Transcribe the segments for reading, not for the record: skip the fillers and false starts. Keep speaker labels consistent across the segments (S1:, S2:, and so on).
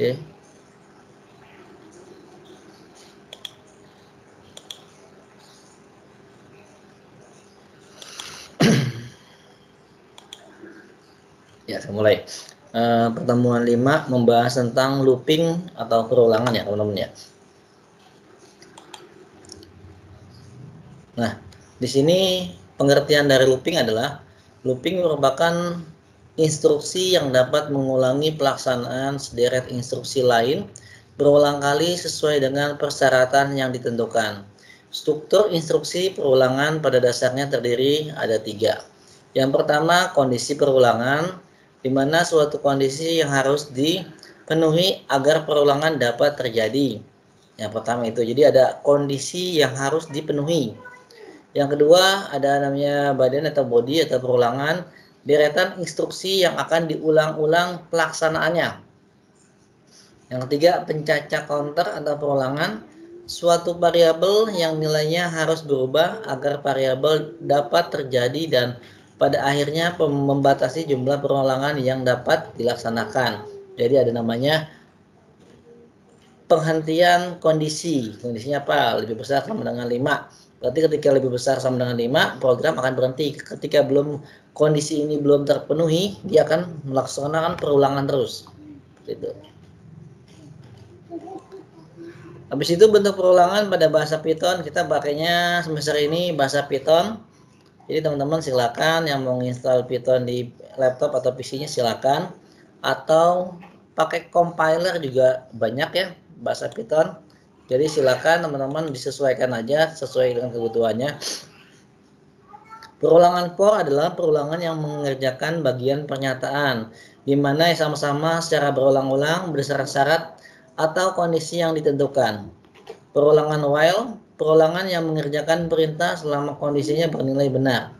S1: Oke. Ya, saya mulai. Pertemuan 5 membahas tentang looping atau perulangan ya, teman-teman ya. Nah, di sini pengertian dari looping adalah looping merupakan instruksi yang dapat mengulangi pelaksanaan sederet instruksi lain berulang kali sesuai dengan persyaratan yang ditentukan. Struktur instruksi perulangan pada dasarnya terdiri ada 3. Yang pertama, kondisi perulangan, di mana suatu kondisi yang harus dipenuhi agar perulangan dapat terjadi. Yang pertama itu, jadi ada kondisi yang harus dipenuhi. Yang kedua, ada namanya badan atau body atau perulangan, deretan instruksi yang akan diulang-ulang pelaksanaannya. Yang ketiga, pencacah counter atau perulangan, suatu variabel yang nilainya harus berubah agar variabel dapat terjadi dan pada akhirnya membatasi jumlah perulangan yang dapat dilaksanakan. Jadi ada namanya penghentian kondisi. Kondisinya apa? Lebih besar sama dengan 5. Berarti ketika lebih besar sama dengan 5, program akan berhenti. Ketika kondisi ini belum terpenuhi, dia akan melaksanakan perulangan terus. Gitu. Habis itu bentuk perulangan pada bahasa Python, kita pakainya semester ini bahasa Python. Jadi teman-teman silakan yang mau install Python di laptop atau PC-nya silakan. Atau pakai compiler juga banyak ya bahasa Python. Jadi silakan teman-teman disesuaikan aja sesuai dengan kebutuhannya. Perulangan for adalah perulangan yang mengerjakan bagian pernyataan, di mana sama-sama secara berulang-ulang berdasarkan syarat atau kondisi yang ditentukan. Perulangan while, perulangan yang mengerjakan perintah selama kondisinya bernilai benar.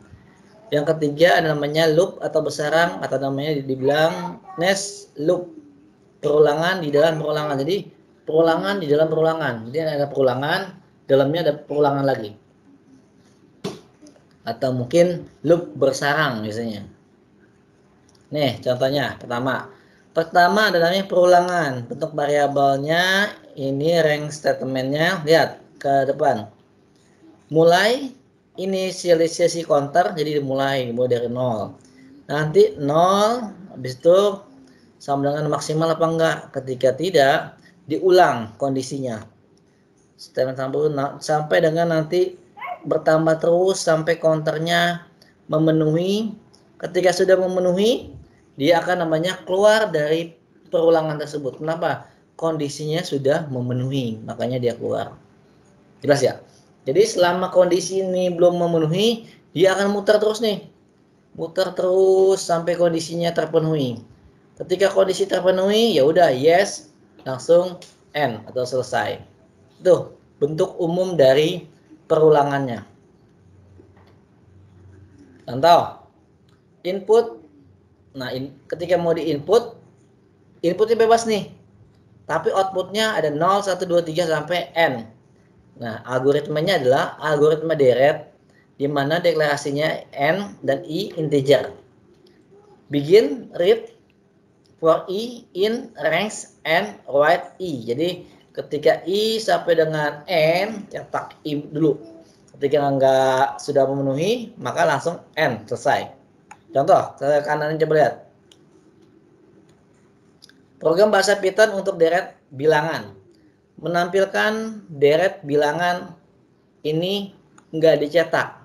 S1: Yang ketiga ada namanya loop atau bersarang atau namanya dibilang nest loop. Perulangan di dalam perulangan. Jadi perulangan di dalam perulangan. Jadi ada perulangan, dalamnya ada perulangan lagi. Atau mungkin loop bersarang biasanya. Nih contohnya pertama ada namanya perulangan. Bentuk variabelnya ini range statementnya, lihat ke depan. Mulai inisialisasi counter, jadi dimulai dari 0. Nanti 0, habis itu sama dengan maksimal apa enggak. Ketika tidak, diulang kondisinya. Sampai dengan nanti bertambah terus sampai counternya memenuhi. Ketika sudah memenuhi, dia akan namanya keluar dari perulangan tersebut. Kenapa? Kondisinya sudah memenuhi, makanya dia keluar. Jelas ya? Jadi selama kondisi ini belum memenuhi, dia akan muter terus nih. Muter terus sampai kondisinya terpenuhi. Ketika kondisi terpenuhi, ya udah yes, langsung end atau selesai. Itu bentuk umum dari perulangannya. Contoh, input. Nah, ketika mau di inputnya bebas nih. Tapi outputnya ada 0, 1, 2, 3 sampai n. Nah, algoritmanya adalah algoritma deret, di mana deklarasinya n dan i integer. Begin read for i in range n write i. Jadi ketika i sampai dengan n, cetak i dulu. Ketika enggak sudah memenuhi, maka langsung n, selesai. Contoh, ke kanan coba lihat. Program bahasa Python untuk deret bilangan. Menampilkan deret bilangan ini enggak dicetak.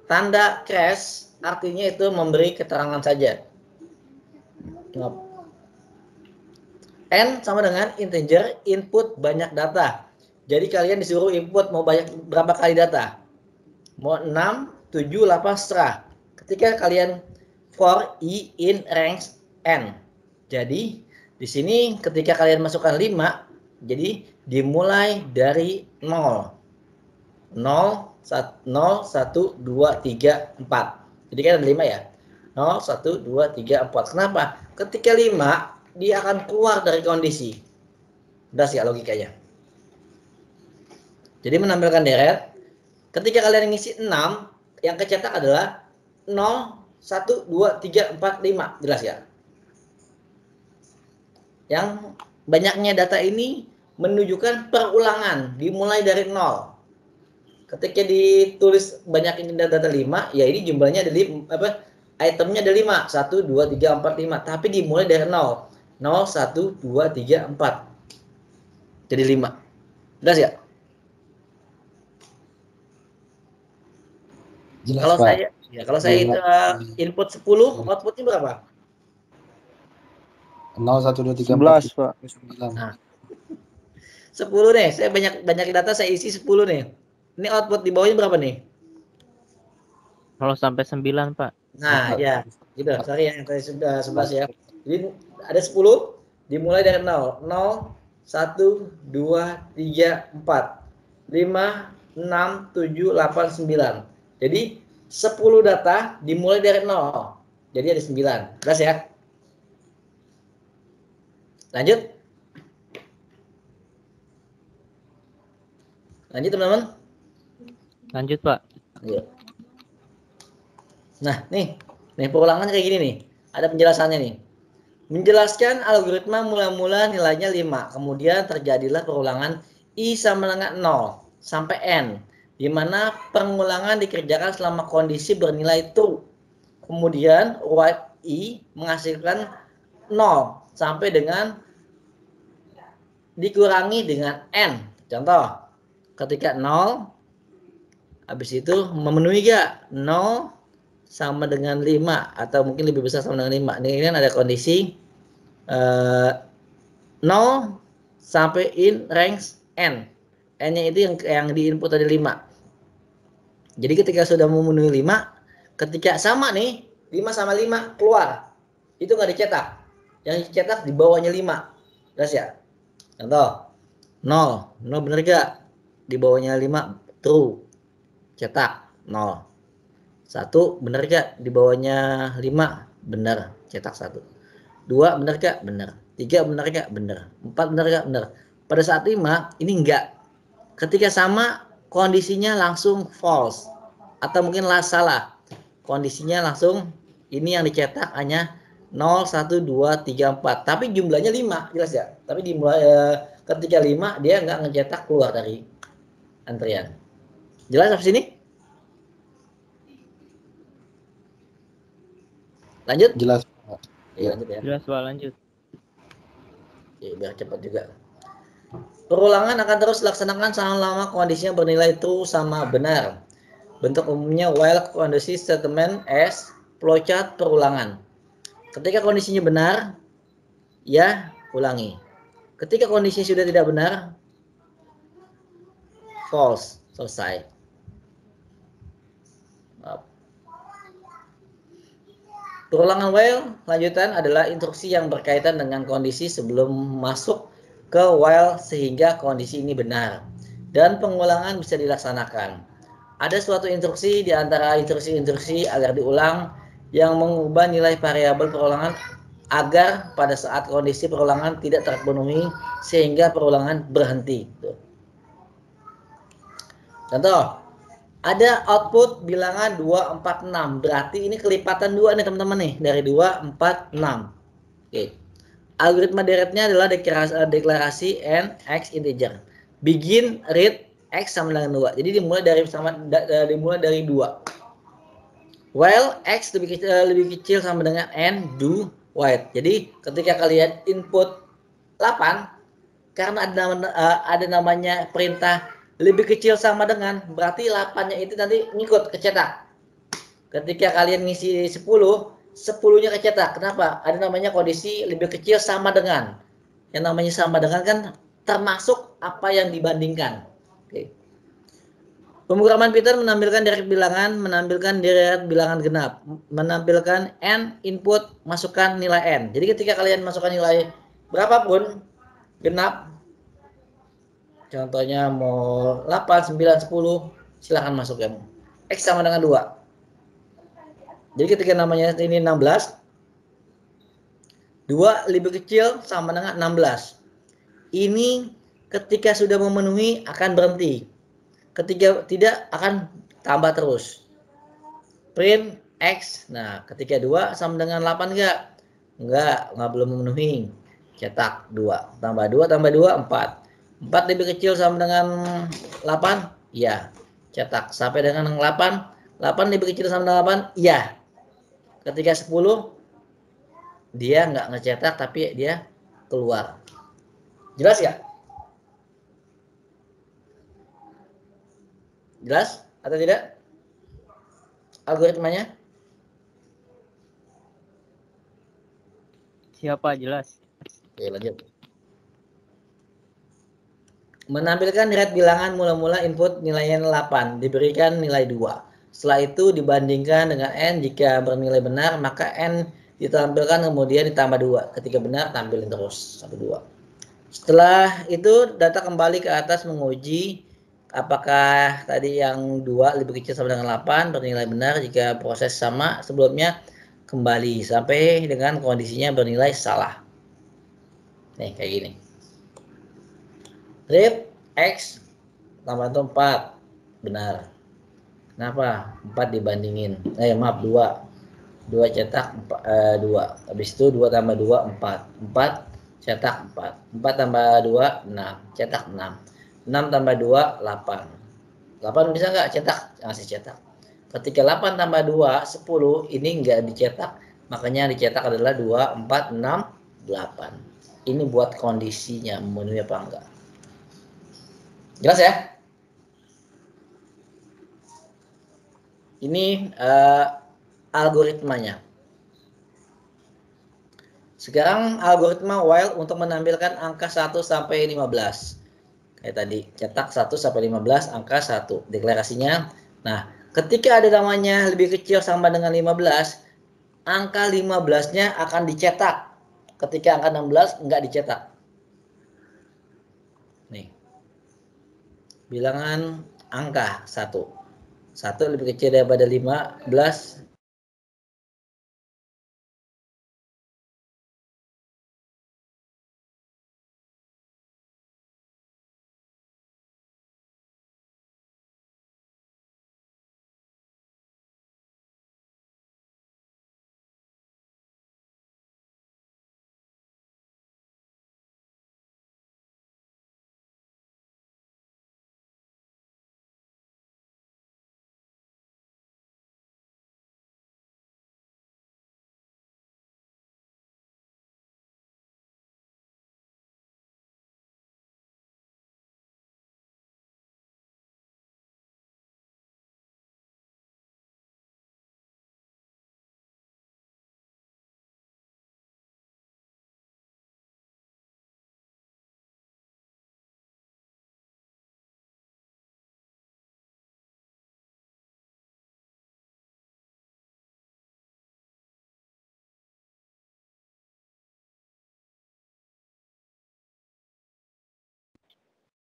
S1: Tanda crash artinya itu memberi keterangan saja. N sama dengan integer input banyak data. Jadi kalian disuruh input mau berapa kali data. Mau 6, 7, 8, serah. Ketika kalian for i in range n. Jadi di sini ketika kalian masukkan 5, jadi dimulai dari 0. 0, 1, 2, 3, 4. Jadi kan ada 5 ya. 0, 1, 2, 3, 4. Kenapa? Ketika 5, dia akan keluar dari kondisi. Udah sih logikanya. Jadi menampilkan deret. Ketika kalian ngisi 6, yang kecetak adalah 0, 1, 2, 3, 4, 5. Jelas ya? Yang banyaknya data ini menunjukkan perulangan dimulai dari 0. Ketika ditulis banyak ini data 5, ya ini jumlahnya ada itemnya ada 5, 1, 2, 3, 4, 5, tapi dimulai dari 0. 0, 1, 2, 3, 4. Jadi 5. Jelas ya?
S2: Jelas,
S1: Kalau
S2: Pak.
S1: kalau saya input 10, outputnya berapa?
S2: 0, 1, 2, 3,
S3: 11,
S2: 4,
S3: Pak.
S2: 9.
S1: Nah, 10 nih, saya banyak data, saya isi 10 nih. Ini output di bawahnya berapa nih?
S4: Kalau sampai 9, Pak.
S1: Nah, ya, gitu. Sorry yang tadi sudah 11 ya. Jadi ada 10 dimulai dari 0. 0, 1, 2, 3, 4, 5, 6, 7, 8, 9. Jadi 10 data dimulai dari 0. Jadi ada 9. Jelas ya? Lanjut. Lanjut teman-teman.
S4: Lanjut, Pak.
S1: Ayo. Nah, nih perulangan kayak gini nih. Ada penjelasannya nih. Menjelaskan algoritma mula-mula nilainya 5. Kemudian terjadilah perulangan I sama dengan 0 sampai N. Di mana pengulangan dikerjakan selama kondisi bernilai true. Kemudian while I menghasilkan 0 sampai dengan dikurangi dengan N. Contoh, ketika 0, habis itu memenuhi gak? 0 sama dengan 5 atau mungkin lebih besar sama dengan 5. Ini kan ada kondisi 0 sampai in range N. N-nya itu yang di input tadi 5. Jadi ketika sudah memenuhi 5, ketika sama nih 5 sama 5 keluar, itu nggak dicetak. Yang dicetak di bawahnya 5. Jelas ya? Contoh 0 bener gak? Di bawahnya 5 true, cetak 0. 1 bener gak? Di bawahnya 5 bener, cetak 1. 2 bener gak? Bener. 3 bener gak? Bener. 4 bener gak? Bener. Pada saat 5 ini enggak. Ketika sama kondisinya langsung false atau mungkin salah. Kondisinya langsung ini yang dicetak hanya 0, 1, 2, 3, 4. Tapi jumlahnya 5, jelas ya? Tapi dimulai ketika 5 dia enggak ngecetak keluar dari antrian. Jelas sampai sini? Lanjut?
S2: Jelas.
S1: Ya, lanjut ya.
S4: Jelas, Pak, lanjut.
S1: Ya, biar cepat juga. Perulangan akan terus dilaksanakan selama kondisinya bernilai true sama benar. Bentuk umumnya while kondisi statement as flowchart perulangan. Ketika kondisinya benar, ya ulangi. Ketika kondisinya sudah tidak benar, false, selesai. Perulangan while lanjutan adalah instruksi yang berkaitan dengan kondisi sebelum masuk ke while sehingga kondisi ini benar. Dan pengulangan bisa dilaksanakan. Ada suatu instruksi di antara instruksi-instruksi agar diulang yang mengubah nilai variabel perulangan agar pada saat kondisi perulangan tidak terpenuhi sehingga perulangan berhenti. Contoh, ada output bilangan 2, 4, 6. Berarti ini kelipatan 2 nih teman-teman nih. Dari 2, 4, 6. Oke. Algoritma deretnya adalah deklarasi n, x integer. Begin read x sama dengan 2. Jadi dimulai dari 2. While x lebih kecil sama dengan n, do while. Jadi ketika kalian input 8, karena ada namanya perintah lebih kecil sama dengan, berarti 8-nya itu nanti ngikut kecetak. Ketika kalian ngisi 10, 10-nya kecetak. Kenapa? Ada namanya kondisi lebih kecil sama dengan. Yang namanya sama dengan kan termasuk apa yang dibandingkan. Oke. Pemrograman Python menampilkan deret bilangan, menampilkan deret bilangan genap, menampilkan n input, masukkan nilai n. Jadi ketika kalian masukkan nilai berapapun genap, contohnya mau 8, 9, 10, silahkan masukkan. X sama dengan 2. Jadi ketika namanya ini 16, 2 lebih kecil sama dengan 16. Ini ketika sudah memenuhi akan berhenti. Ketika tidak akan tambah terus. Print X. Nah, ketika 2 sama dengan 8 enggak? Enggak belum memenuhi. cetak 2. Tambah 2 tambah 2, 4. 4 lebih kecil sama dengan 8? Iya. Cetak. Sampai dengan 8. 8 lebih kecil sama dengan 8? Iya. Ketika 10, dia nggak ngecetak tapi dia keluar. Jelas ya? Jelas atau tidak? Algoritmanya?
S4: Siapa jelas?
S1: Oke, lanjut. Menampilkan red bilangan mula-mula input nilainya 8, diberikan nilai 2. Setelah itu dibandingkan dengan n, jika bernilai benar maka n ditampilkan kemudian ditambah 2. Ketika benar tampilin terus sampai 2. Setelah itu data kembali ke atas menguji apakah tadi yang 2 lebih kecil sama dengan 8 bernilai benar. Jika proses sama sebelumnya kembali sampai dengan kondisinya bernilai salah. Nih kayak gini. Read X tambah 4 benar. Kenapa? 4 dibandingin. Maaf 2. 2 cetak 2. Habis itu 2 tambah 2 4. 4 cetak 4. 4 tambah 2 6. Cetak 6. 6 tambah 2 8. 8 bisa nggak cetak? Masih cetak. Ketika 8 tambah 2 10, ini nggak dicetak. Makanya dicetak adalah 2 4 6 8. Ini buat kondisinya memenuhi apa enggak. Jelas ya? Ini algoritmanya. Sekarang algoritma while untuk menampilkan angka 1 sampai 15. Kayak tadi, cetak 1 sampai 15, angka 1. Deklarasinya. Nah, ketika ada namanya lebih kecil sama dengan 15, angka 15-nya akan dicetak. Ketika angka 16 enggak dicetak. Nih. Bilangan angka 1. 1 lebih kecil daripada 15.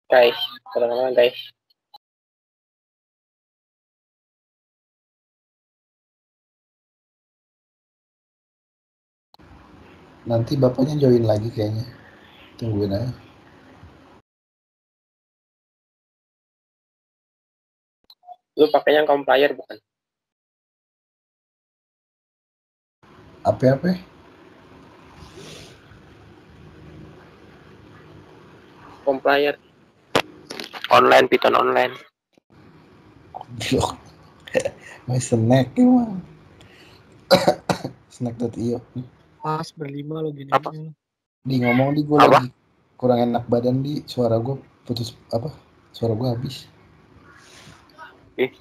S2: Guys, teman-teman guys.
S3: Nanti bapaknya join lagi kayaknya. Tungguin aja.
S2: Lu pakainya complier bukan?
S3: Apa-apa?
S2: Complier. Online, Python online.
S3: Blok. Main snack emang. Snack.io.
S5: Pas berlima lo gini.
S2: Apa?
S3: Di ngomong di gue
S2: Apa?
S3: lagi kurang enak badan di suara gue putus apa? Suara gue habis.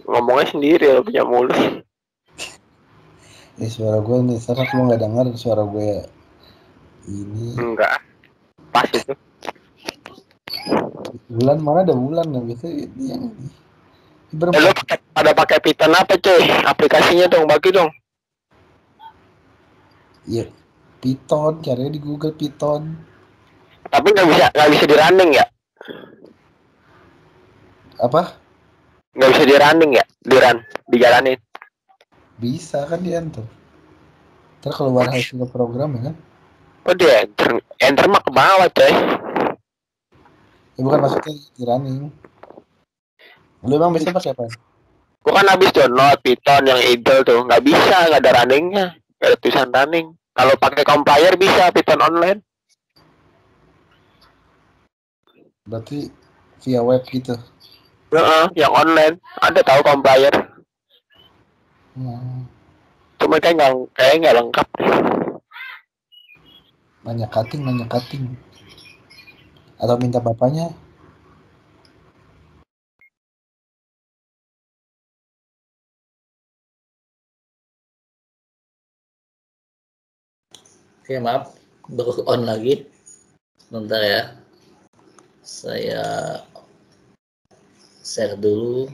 S2: Ngomongnya sendiri lo punya mulut.
S3: Suara gue nih, sekarang lu nggak dengar suara gue ini.
S2: Enggak. Pas itu.
S3: Bulan mana ada bulan ya biasa yang ini.
S2: Lu pada pakai Python apa cuy? Aplikasinya dong, bagi dong.
S3: Iya, Python, caranya di Google Python.
S2: Tapi nggak bisa di running ya?
S3: Apa?
S2: Nggak bisa di running ya? Dijalanin.
S3: Bisa kan di enter. Ntar keluar hasil program ya kan?
S2: Oh dia enter mah ke bawah coy.
S3: Ya bukan maksudnya di running. Lu emang bisa pakai apa?
S2: Gua kan habis download Python yang Eagle tuh, nggak bisa, nggak ada runningnya, nggak ada tulisan running. Kalau pakai compiler bisa Python online.
S3: Berarti via web gitu.
S2: Yang online. Ada tahu kamu bayar. Cuma kayak nggak lengkap.
S3: Nanya cutting. Atau minta bapaknya.
S1: Oke, maaf, baru on lagi. Sebentar ya. Saya share dulu.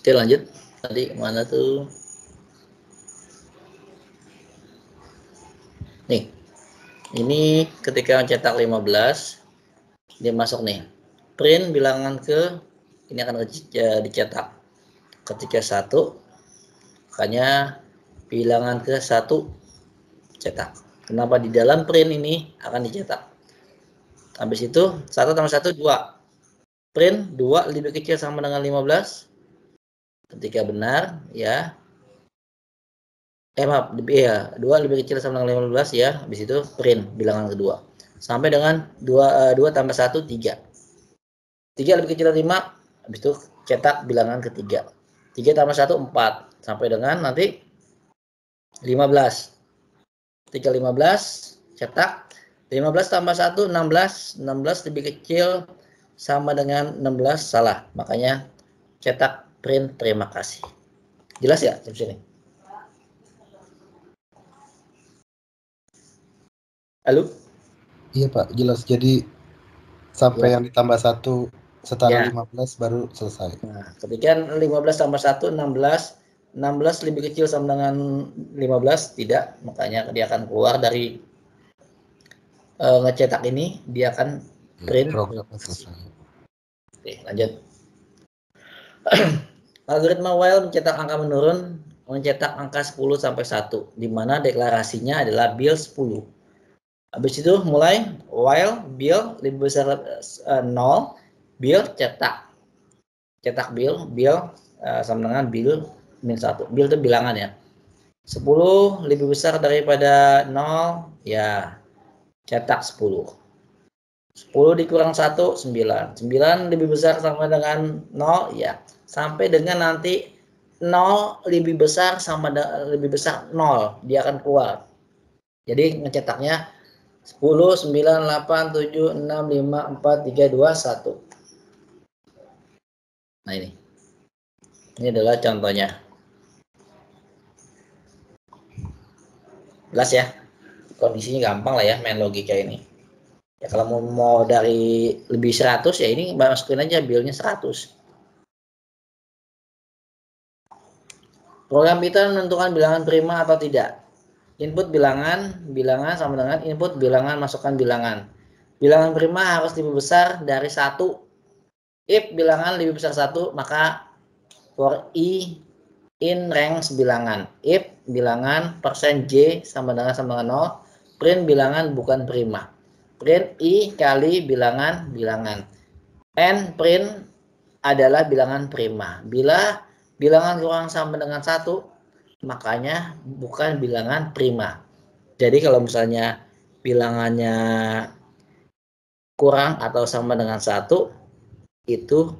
S1: Oke, lanjut. Tadi mana tuh? Nih. Ini ketika cetak 15, dia masuk nih. Print bilangan ke ini akan dicetak. Ketika 1, makanya bilangan ke 1 cetak. Kenapa di dalam print ini akan dicetak? Habis itu 1 tambah 1 2. Print 2 lebih kecil sama dengan 15. Ketika benar ya. Maaf, ya, 2 lebih kecil sama dengan 15 ya. Habis itu print bilangan kedua. Sampai dengan 2 tambah 1 3. 3 lebih kecil dari 5. Habis itu cetak bilangan ketiga. 3 tambah 1 4. Sampai dengan nanti 15. Ketika 15 cetak 15 tambah 1 16. 16 lebih kecil sama dengan 16 salah. Makanya cetak print terima kasih. Jelas ya di sini? Halo?
S3: Iya Pak, jelas. Jadi sampai yang ditambah 1 setara
S1: Ya.
S3: 15 baru selesai.
S1: Nah, ketika 15 tambah 1 16. 16 lebih kecil sama dengan 15 tidak, makanya dia akan keluar dari ngecetak ini, dia akan print.
S3: Programnya selesai.
S1: Oke, lanjut. Algoritma while mencetak angka menurun, mencetak angka 10 sampai 1, di mana deklarasinya adalah bill 10. Habis itu mulai while bill lebih besar 0, bill cetak bill sama dengan bill min 1. Bill itu bilangan ya. 10 lebih besar daripada 0 ya cetak 10. 10 dikurang 1 9. 9 lebih besar sama dengan 0 ya. Sampai dengan nanti 0 lebih besar 0 dia akan keluar. Jadi ngecetaknya 10 9 8 7 6 5 4 3 2 1. Nah ini adalah contohnya. Jelas ya, kondisinya gampang lah ya main logika ini ya. Kalau mau dari lebih 100 ya ini masukin aja billnya 100. Program Python menentukan bilangan prima atau tidak. Input bilangan sama dengan input bilangan, masukkan bilangan. Bilangan prima harus lebih besar dari 1. If bilangan lebih besar 1, maka for i in range bilangan. If bilangan %j sama dengan 0, print bilangan bukan prima. Print i kali bilangan. And print adalah bilangan prima. Bila bilangan kurang sama dengan 1, makanya bukan bilangan prima. Jadi kalau misalnya bilangannya kurang atau sama dengan 1, itu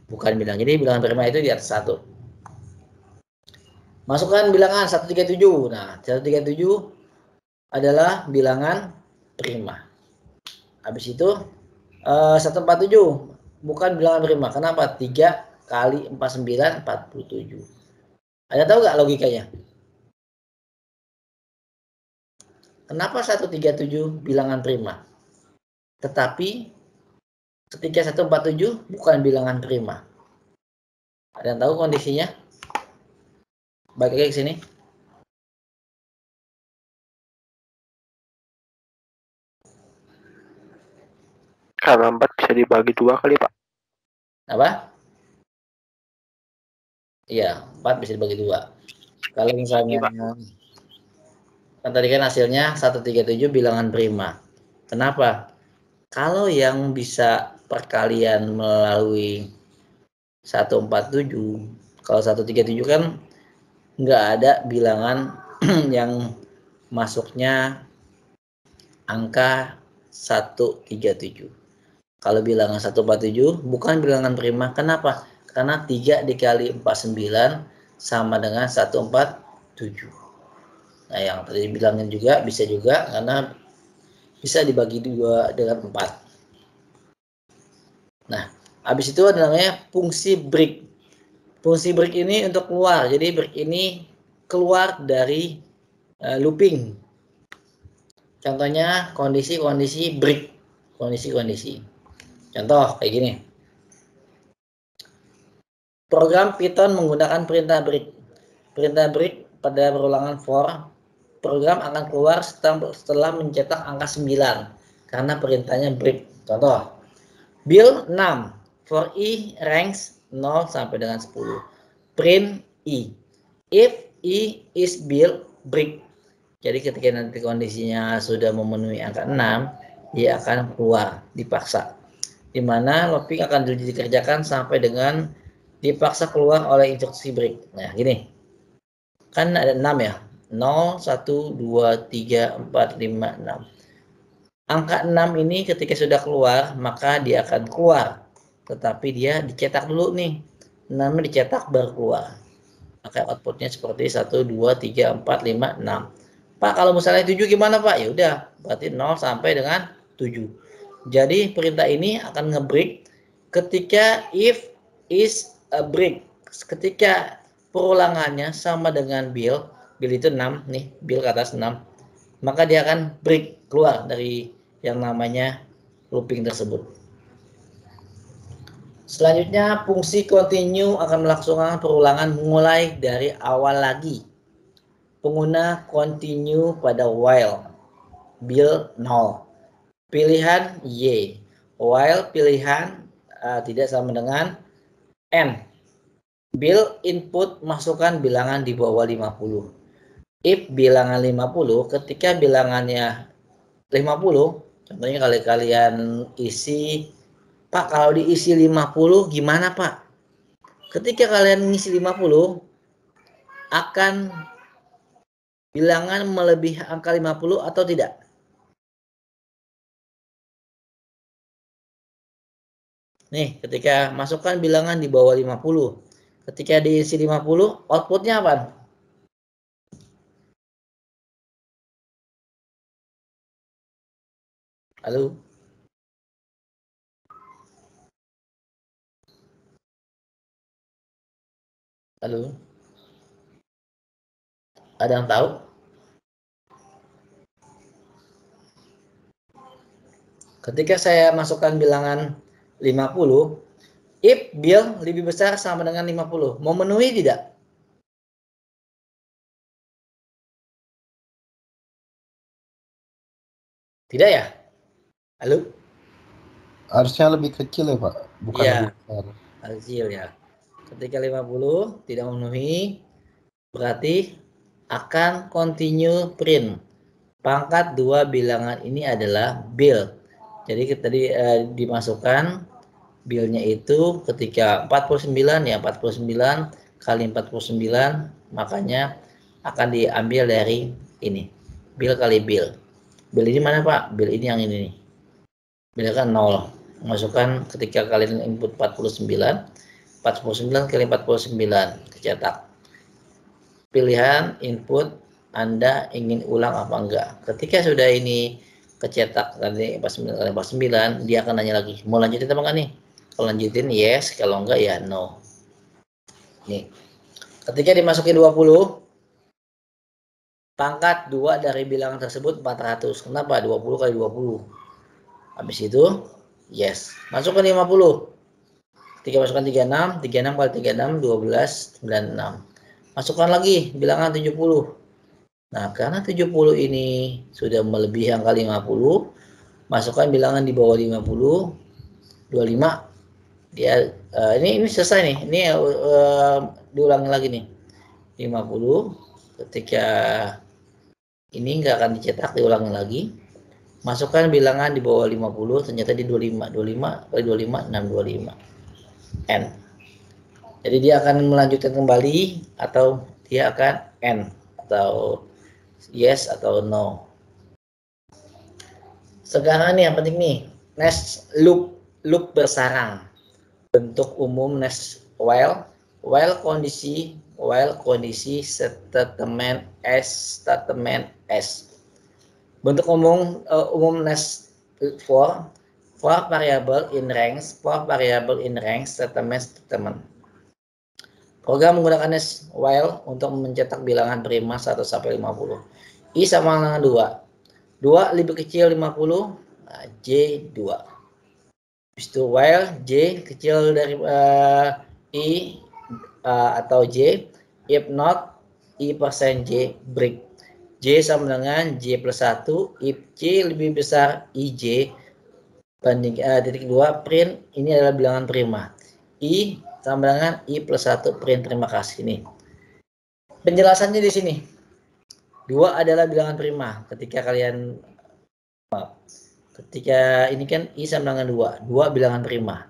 S1: bukan bilangan. Jadi bilangan prima itu di atas 1. Masukkan bilangan 137. Nah, 137 adalah bilangan prima. Habis itu 147 bukan bilangan prima. Kenapa? 3 kali 49 47. Ada tahu nggak logikanya? Kenapa 137 bilangan prima? Tetapi ketika 147 bukan bilangan prima. Ada yang tahu kondisinya? Balik lagi ke sini.
S2: Karena 4 bisa dibagi 2 kali, Pak.
S1: Apa? Iya, 4 bisa dibagi 2. Kalau misalnya, kan tadi kan hasilnya 137 bilangan prima. Kenapa? Kalau yang bisa perkalian melalui 147, kalau 137 kan nggak ada bilangan yang masuknya angka 137. Kalau bilangan 147 bukan bilangan prima. Kenapa? Karena 3 dikali 49 sama dengan 147. Nah, yang tadi bilangin juga bisa juga karena bisa dibagi 2 dengan 4. Nah, habis itu ada namanya fungsi break. Fungsi break ini untuk keluar. Jadi break ini keluar dari looping. Contohnya kondisi-kondisi break. Kondisi-kondisi. Contoh kayak gini. Program Python menggunakan perintah break. Perintah break pada perulangan for, program akan keluar setelah mencetak angka 9 karena perintahnya break. Contoh, build 6 for i ranks 0 sampai dengan 10. Print i. If i is build, break. Jadi ketika nanti kondisinya sudah memenuhi angka 6, dia akan keluar dipaksa. Di mana looping akan dikerjakan sampai dengan dipaksa keluar oleh instruksi break. Nah, gini. Kan ada 6 ya. 0, 1, 2, 3, 4, 5, 6. Angka 6 ini ketika sudah keluar, maka dia akan keluar. Tetapi dia dicetak dulu nih. 6 dicetak baru keluar. Maka outputnya seperti 1, 2, 3, 4, 5, 6. Pak, kalau misalnya 7 gimana Pak? Ya udah, berarti 0 sampai dengan 7. Jadi perintah ini akan nge-break ketika if is a break. Ketika perulangannya sama dengan build itu 6 nih, build ke atas 6, maka dia akan break keluar dari yang namanya looping tersebut. Selanjutnya fungsi continue akan melaksanakan perulangan mulai dari awal lagi. Pengguna continue pada while build 0. Pilihan Y, while pilihan tidak sama dengan N. Build input masukkan bilangan di bawah 50. If bilangan 50, ketika bilangannya 50, contohnya kalau kalian isi, Pak kalau diisi 50 gimana Pak? Ketika kalian mengisi 50, akan bilangan melebihi angka 50 atau tidak? Nih, ketika masukkan bilangan di bawah 50. Ketika diisi 50, outputnya apa? Halo? Halo? Ada yang tahu? Ketika saya masukkan bilangan 50, if bill lebih besar sama dengan 50, memenuhi tidak? Tidak ya? Halo?
S3: Harusnya lebih kecil ya Pak, bukan
S1: Iya,
S3: lebih besar.
S1: kecil ya. Ketika 50 tidak memenuhi, berarti akan continue print. Pangkat 2 bilangan ini adalah bill. Jadi tadi dimasukkan billnya itu ketika 49 ya 49 kali 49, makanya akan diambil dari ini. Bill kali bill. Bill ini mana Pak? Bill ini yang ini nih. Bill kan 0. Masukkan ketika kalian input 49 kali 49 kecetak. Pilihan input Anda ingin ulang apa enggak. Ketika sudah ini kecetak kali 49 kali 49, dia akan nanya lagi, mau lanjutin apa enggak nih? Kalau lanjutin yes, kalau enggak ya no. Nih. Ketika dimasukin 20, pangkat 2 dari bilangan tersebut 400. Kenapa? 20 kali 20. Habis itu yes. Masukkan 50. Ketika masukkan 36, 36 kali 36, 12, 96. Masukkan lagi bilangan 70. Nah, karena 70 ini sudah melebihi angka 50, Masukkan bilangan di bawah 50, 25. Dia ini selesai nih. Ini diulangi lagi nih. 50 ketika ini nggak akan dicetak, diulangi lagi. Masukkan bilangan di bawah 50, ternyata di 25. 25 kali 25, 625. N. Jadi dia akan melanjutkan kembali atau dia akan N atau yes atau no. Sekarang nih yang penting nih, next loop bersarang. Bentuk umum next while kondisi statement S. Bentuk umum next for variable in range statement. Program menggunakan next while untuk mencetak bilangan prima 1 sampai 50. I sama dengan 2. 2 lebih kecil 50, J 2. Habis itu while J kecil dari I atau J, if not I persen J break. J sama dengan J plus 1, if J lebih besar IJ banding titik 2 print ini adalah bilangan prima. I sama dengan I plus 1 print terima kasih nih. Penjelasannya di sini. 2 adalah bilangan prima ketika kalian ketika ini kan I sama dengan 2 bilangan prima.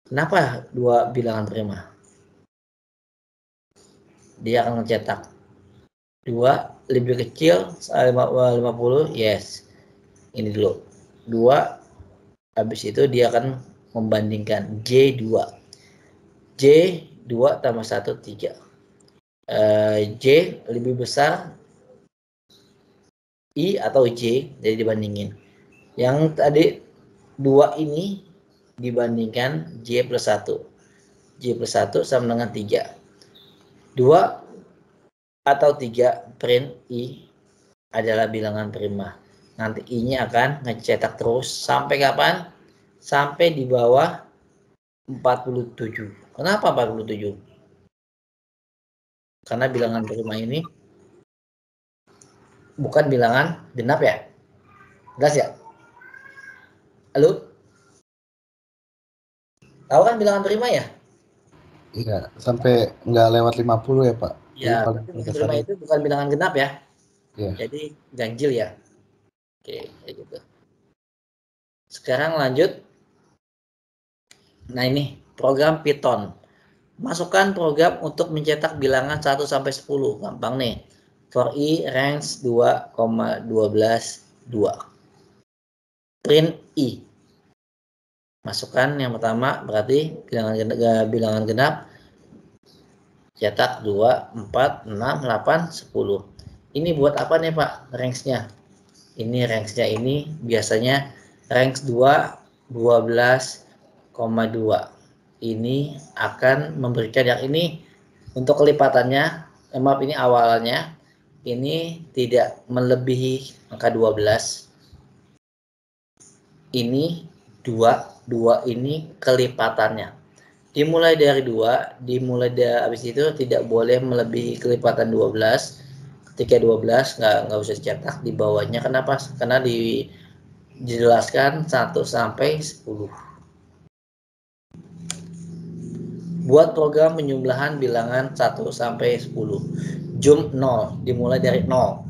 S1: Kenapa 2 bilangan prima? Dia akan mencetak 2 lebih kecil 50, yes. Ini dulu 2, habis itu dia akan membandingkan J2 tambah 1 3. J lebih besar I atau J, jadi dibandingin. Yang tadi 2 ini dibandingkan J plus 1. J plus 1 sama dengan 3. 2 atau 3 print I adalah bilangan prima. Nanti I-nya akan ngecetak terus sampai kapan? Sampai di bawah 47. Kenapa 47? Karena bilangan prima ini bukan bilangan genap ya. Jelas ya? Halo? Tahu kan bilangan prima ya?
S3: Iya, sampai nggak lewat 50 ya Pak.
S1: Ya, bilangan prima itu bukan bilangan genap ya.
S3: Ya.
S1: Jadi ganjil ya. Oke, kayak gitu. Sekarang lanjut. Nah ini program Python. Masukkan program untuk mencetak bilangan 1 sampai 10. Gampang nih. For I range 2,12 2. Print I. Masukkan yang pertama berarti bilangan genap. Cetak 2, 4, 6, 8, 10. Ini buat apa nih Pak range-nya? Ini range-nya ini biasanya range 2 12,2. Ini akan memberikan yang ini untuk kelipatannya, maaf ini awalnya ini tidak melebihi angka 12. Ini 2 ini kelipatannya. Dimulai dari 2, habis itu tidak boleh melebihi kelipatan 12. Ketika 12 nggak usah dicetak di bawahnya. Kenapa? Karena dijelaskan 1 sampai 10. Buat program penjumlahan bilangan 1 sampai 10. Jump 0, dimulai dari 0.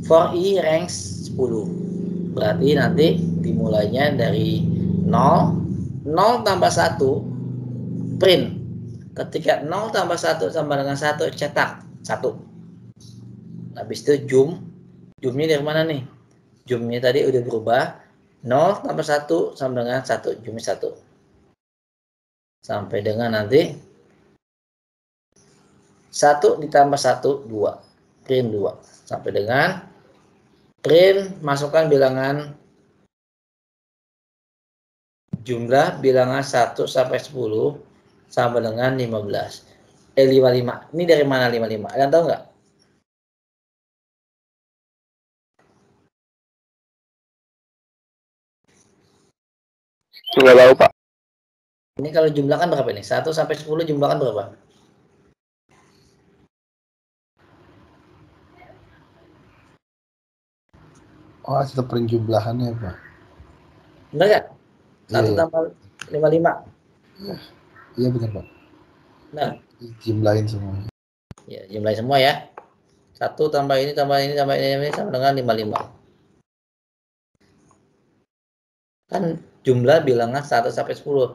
S1: For I range 10. Berarti nanti dimulainya dari 0, 0 tambah 1, print. Ketika 0 tambah 1 sama dengan 1, cetak 1. Habis itu jumnya dari mana nih? Jumnya tadi udah berubah. 0 tambah 1 sama dengan 1, jumnya 1. Sampai dengan nanti 1 ditambah 1, 2. Print 2. Sampai dengan print, masukkan bilangan jumlah bilangan 1 sampai 10 sama dengan 15. 55. Ini dari mana 55? Ada yang tahu nggak?
S2: Nggak tahu Pak.
S1: Ini kalau jumlahkan berapa nih? 1 sampai 10 jumlahkan berapa?
S3: Oh, ada penjumlahannya Pak.
S1: Benar nggak?
S3: Iya,
S1: 1
S3: iya.
S1: tambah 55.
S3: Iya benar Pak.
S1: Nah,
S3: Jumlahin semua.
S1: ya jumlahin semua ya. 1 tambah ini tambah ini tambah ini sama dengan 55. Kan jumlah bilangan 1 sampai 10.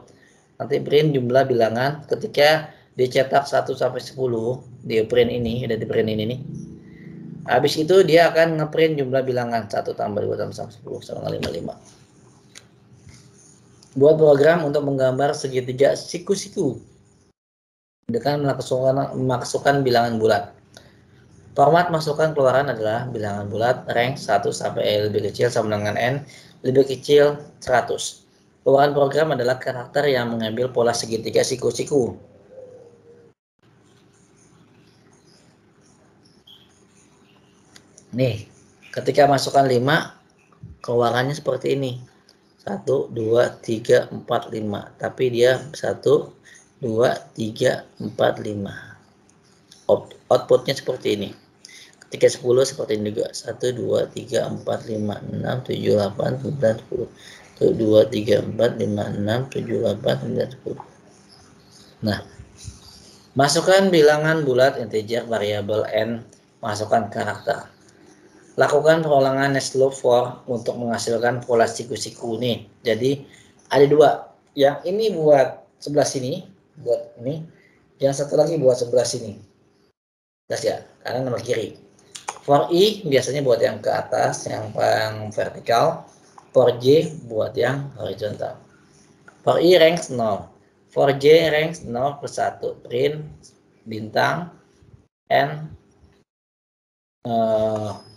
S1: Nanti print jumlah bilangan ketika dicetak 1 sampai 10 di print ini, udah di print ini nih. Habis itu dia akan ngeprint jumlah bilangan 1 tambah 2 tambah 10 sama dengan 55. Buat program untuk menggambar segitiga siku-siku dengan memasukkan bilangan bulat. Format masukan keluaran adalah bilangan bulat range 1 sampai lebih kecil sama dengan n, lebih kecil 100. Keluaran program adalah karakter yang mengambil pola segitiga siku-siku. Nih, ketika masukkan 5, keluarannya seperti ini. 1, 2, 3, 4, 5. Tapi dia 1, 2, 3, 4, 5. Outputnya seperti ini. Ketika 10 seperti ini juga. 1, 2, 3, 4, 5, 6, 7, 8, 9, 10. 1, 2, 3, 4, 5, 6, 7, 8, 9, 10. Nah, masukkan bilangan bulat integer variabel n, masukkan karakter. Lakukan pengulangan next loop for untuk menghasilkan pola siku-siku nih. Jadi ada dua. Yang ini buat sebelah sini, buat ini. Yang satu lagi buat sebelah sini. Jelas ya, kanan sama kiri. For i biasanya buat yang ke atas, yang vertikal. For j buat yang horizontal. For i range 0. For j range 0 plus 1. Print bintang n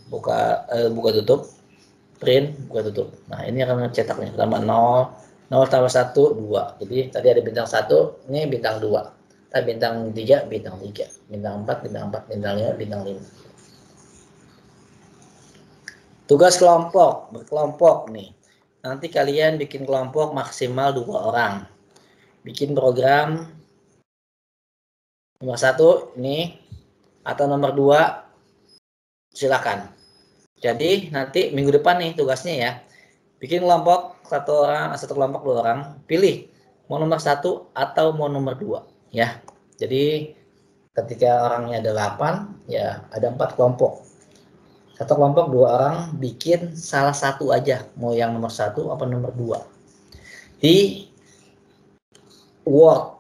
S1: buka tutup, print buka tutup. Nah ini akan cetaknya tambah 0 tambah 1 2. Jadi tadi ada bintang 1, ini bintang 2. Tadi bintang 3 bintang 3, bintang 4 bintang 4, bintang 5 bintang 5. Tugas kelompok, berkelompok nih. Nanti kalian bikin kelompok maksimal 2 orang. Bikin program nomor 1 ini atau nomor 2 silakan. Jadi nanti minggu depan nih tugasnya ya. Bikin kelompok satu kelompok 2 orang, pilih mau nomor 1 atau mau nomor 2 ya. Jadi ketika orangnya ada 8 ya ada 4 kelompok. Satu kelompok 2 orang bikin salah satu aja, mau yang nomor 1 apa nomor 2. Di Word.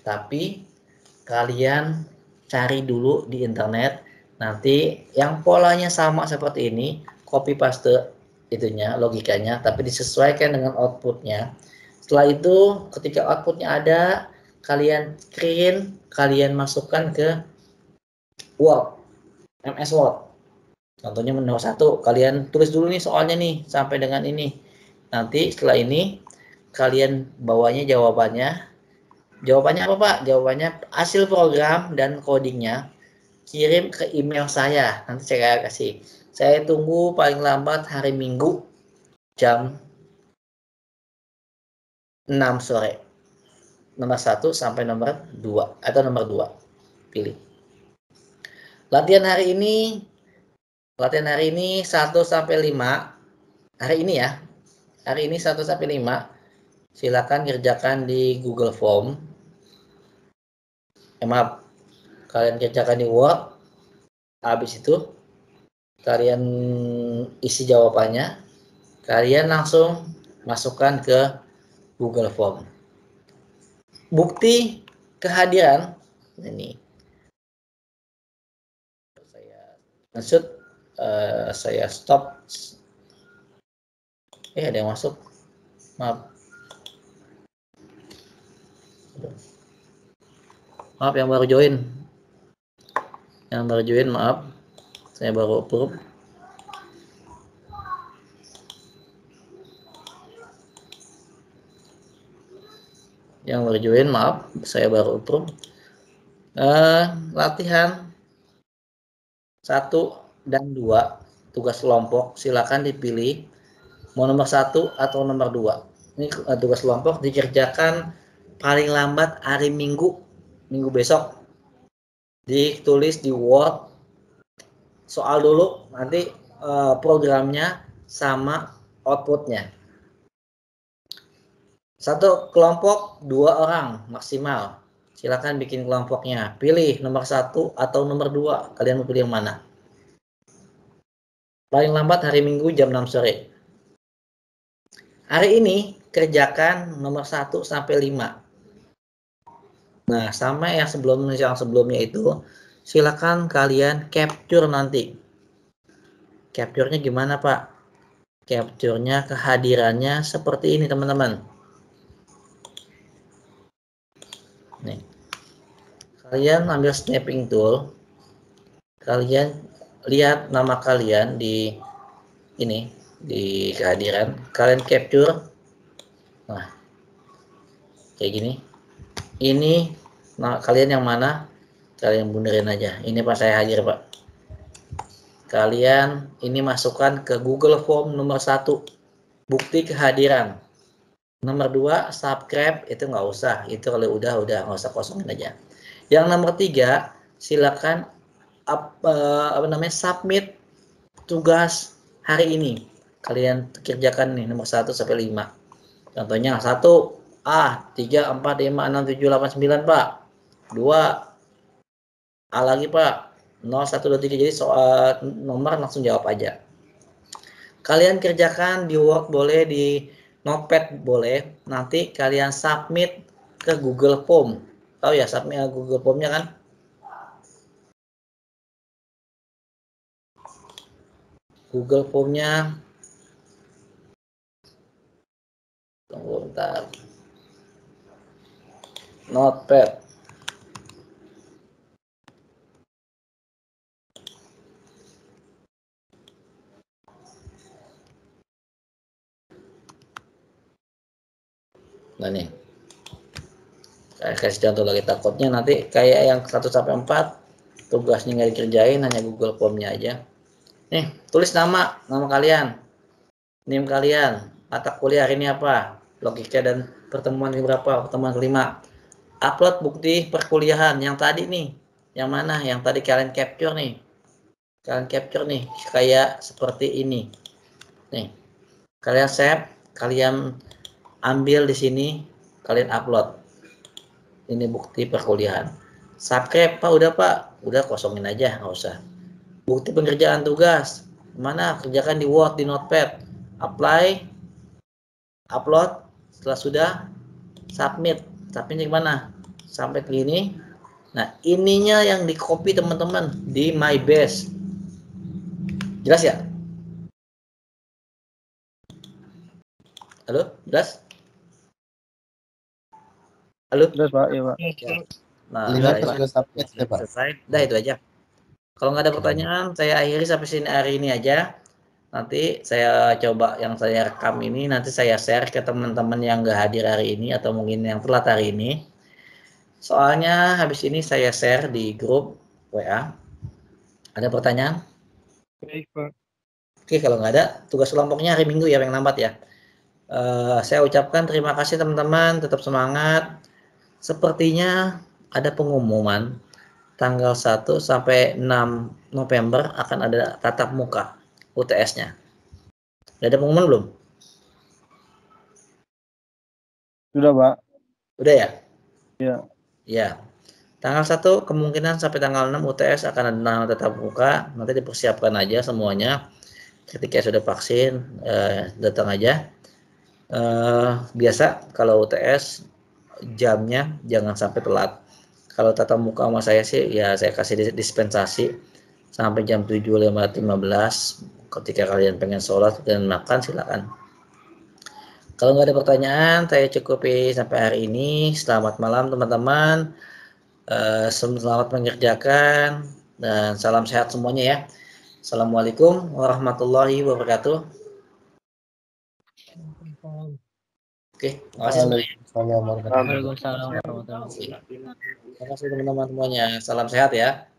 S1: Tapi kalian cari dulu di internet. Nanti yang polanya sama seperti ini, copy paste itunya, logikanya, tapi disesuaikan dengan outputnya. Setelah itu, ketika outputnya ada, kalian print, kalian masukkan ke Word, MS Word. Contohnya nomor 1, kalian tulis dulu nih soalnya nih, sampai dengan ini. Nanti setelah ini, kalian bawanya jawabannya. Jawabannya apa Pak? Jawabannya hasil program dan codingnya kirim ke email saya. Nanti saya kasih. Saya tunggu paling lambat hari Minggu jam 6 sore. Nomor 1 sampai nomor 2 atau nomor 2. Pilih. Latihan hari ini 1 sampai 5. Hari ini ya. Hari ini 1 sampai 5. Silakan kerjakan di Google Form. Maaf. Kalian kerjakan di Word. Habis itu kalian isi jawabannya, kalian langsung masukkan ke Google Form. Bukti kehadiran ini saya stop. Ada yang masuk, maaf yang baru join, maaf, saya baru approve. Yang baru join, maaf, saya baru approve. Latihan 1 dan 2 tugas kelompok silakan dipilih mau nomor 1 atau nomor 2. Ini tugas kelompok dikerjakan paling lambat hari Minggu besok. Ditulis di Word soal dulu, nanti programnya sama outputnya. Satu kelompok 2 orang maksimal. Silakan bikin kelompoknya. Pilih nomor 1 atau nomor 2. Kalian mau pilih yang mana? Paling lambat hari Minggu jam 6 sore. Hari ini kerjakan nomor 1 sampai 5. Nah, sama yang sebelumnya itu, silakan kalian capture nanti. Capture-nya gimana, Pak? Capture-nya kehadirannya seperti ini, teman-teman. Nih. Kalian ambil snapping tool. Kalian lihat nama kalian di ini, di kehadiran. Kalian capture. Nah, kayak gini. Ini nah, kalian yang mana? Kalian bunderin aja. Ini Pak, saya hadir, Pak. Kalian ini masukkan ke Google Form nomor 1. Bukti kehadiran. Nomor 2, subscribe itu nggak usah. Itu kalau udah nggak usah kosongin aja. Yang nomor 3, silakan submit tugas hari ini. Kalian kerjakan nih nomor 1 sampai 5. Contohnya 1 A 3 4 5 6 7 8 9 Pak. 2 A lagi Pak. 0 1 2 3. Jadi soal nomor langsung jawab aja. Kalian kerjakan di Word boleh, di Notepad boleh. Nanti kalian submit ke Google Form. Tahu ya submit Google Form-nya kan? Google Form-nya. Tunggu bentar. Notepad. Nah nih. Saya kasih contoh lagi, takutnya nanti kayak yang 1 sampai 4 tugasnya nggak dikerjain, hanya Google Form-nya aja. Nih, tulis nama kalian. NIM kalian, mata kuliah hari ini apa? Logika dan pertemuan berapa? Pertemuan kelima. Upload bukti perkuliahan yang tadi nih. Yang mana? Yang tadi kalian capture nih. Kalian capture nih kayak seperti ini. Nih. Kalian save, kalian ambil di sini, kalian upload. Ini bukti perkuliahan. Subscribe Pak, udah Pak. Udah kosongin aja, nggak usah. Bukti pengerjaan tugas. Mana? Kerjakan di Word, di Notepad. Apply, upload. Setelah sudah, submit. Submitnya gimana? Sampai ke ini. Nah, ininya yang di copy teman-teman di MyBase. Jelas ya? Halo, jelas? Halo?
S5: Jelas Pak, iya Pak.
S1: Ya. Nah,
S3: Lihat
S1: saya
S3: sudah submit ya Pak.
S1: selesai. Dah itu aja. Kalau nggak ada pertanyaan, saya akhiri sampai sini hari ini aja. Nanti saya coba yang saya rekam ini, nanti saya share ke teman-teman yang nggak hadir hari ini atau mungkin yang telat hari ini. Soalnya habis ini saya share di grup WA. Ada pertanyaan?
S5: Baik Pak.
S1: Oke, kalau nggak ada, tugas kelompoknya hari Minggu ya, yang lambat ya. Saya ucapkan terima kasih teman-teman, tetap semangat. Sepertinya ada pengumuman tanggal 1 sampai 6 November akan ada tatap muka UTS-nya. Udah ada pengumuman belum?
S5: Sudah Pak.
S1: Udah ya?
S5: Iya.
S1: Ya. Tanggal 1 kemungkinan sampai tanggal 6 UTS akan ada tatap muka. Nanti dipersiapkan aja semuanya. Ketika sudah vaksin, datang aja. Biasa kalau UTS jamnya jangan sampai telat. Kalau tatap muka sama saya sih ya saya kasih dispensasi sampai jam 7.15. Ketika kalian pengen sholat dan makan silakan. Kalau nggak ada pertanyaan, saya cukupi sampai hari ini. Selamat malam teman-teman. Selamat mengerjakan dan salam sehat semuanya ya. Assalamualaikum warahmatullahi wabarakatuh. Oke, terima kasih semuanya.
S3: Waalaikumsalam warahmatullahi wabarakatuh.
S4: Waalaikumsalam warahmatullahi wabarakatuh.
S1: Terima kasih teman-teman semuanya. Salam sehat ya.